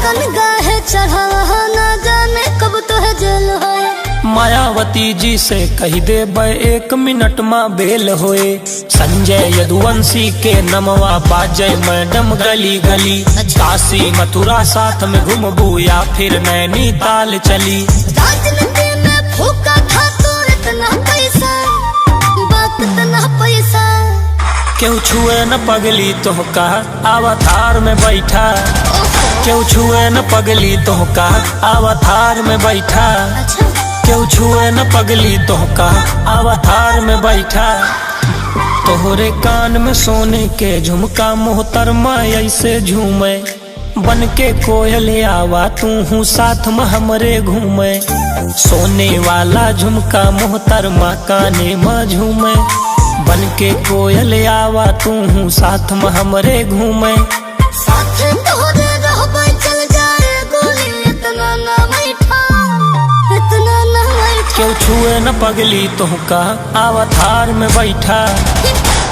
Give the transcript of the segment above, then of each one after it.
कन गाहे चढ़ा न जाने कब तो है जेल होए। मायावती जी से कही दे 1 मिनट में बेल होए। संजय यदुवंशी के नमवा बाजे मैडम गली गली। काशी मथुरा साथ में घूमबू या फिर नैनीताल चली। राजनीति में फूका था तो इतना पैसा, बात इतना पैसा। क्यों छुए न पगली तोहका अवतार में बैठा। क्यों छुए न पगली तोहका अवतार में बैठा। क्यों छुए न पगली तोहका अवतार में बैठा। तोहरे कान में सोने के झुमका मोहतरमा ऐसे झूमे। बन के कोयल आवा तू हूँ साथ में हमरे घूमे। सोने वाला झुमका मोहतरमा काने में झूमे। बन के कोयल आवा तू हूँ साथ में हमरे घूमे। साथ तोहरे रहबै चल जाए गोली इतना ना बैठा, इतना ना बैठा। क्यों छुए न पगली तोहका अवतार में बैठा।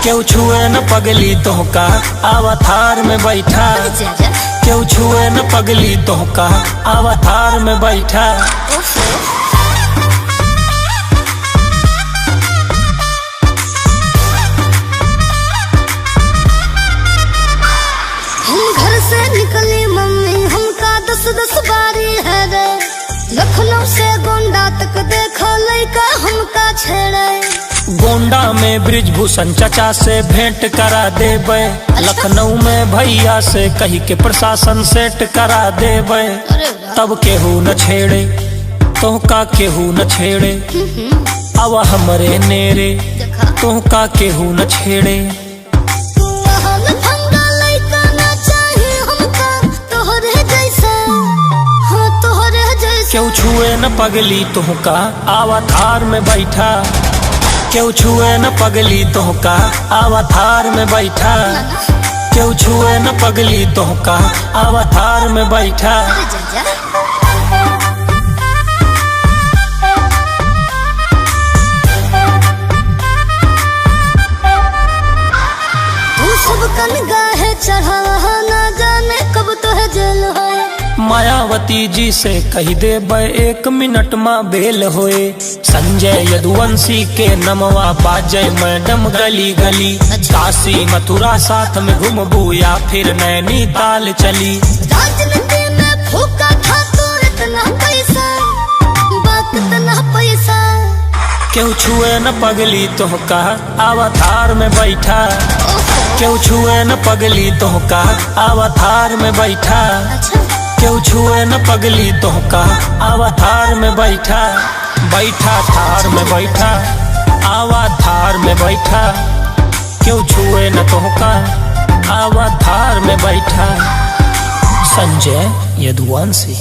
क्यों छुए न पगली तोहका अवतार में बैठा। क्यों छुए न पगली तोहका अवतार में बैठा। हम घर से निकली मम्मी हमका 10 बारी है रे। लखनऊ से गोंडा तक देखो लइका हमका छेड़े। गोंडा में ब्रिजभूषण चचा से भेंट करा देबे। लखनऊ में भैया से कही के प्रशासन सेट करा देबे। तब केहू न छेड़े तोहका केहू न छेड़े। अब हमरे नेरे तोहका केहू न छेड़े। क्यों छुए न पगली तोहका अवतार में बैठा। क्यों छुए न पगली तोहका अवतार में बैठा। क्यों छुए न पगली तोहका अवतार में बैठा। तू सब कन गाहे चढ़ा न जाने कब तो है जेल होए। मायावती जी से कही दे 1 मिनट में बेल होए। संजय यदुवंशी के नमवा बाजे मैडम गली गली। काशी मथुरा साथ में घूमबू या फिर नैनीताल चली। राजनीति में फूका था तो इतना पैसा, बात इतना पैसा। क्यों छुए न पगली तोहका अवतार में बैठा। क्यों छुए न पगली तोहका अवतार में बैठा। क्यों छुए न पगली तोहका अवतार में बैठा। बैठा थार में बैठा अवतार में बैठा। क्यों छुए न तोहका अवतार में बैठा। संजय यदुवंशी।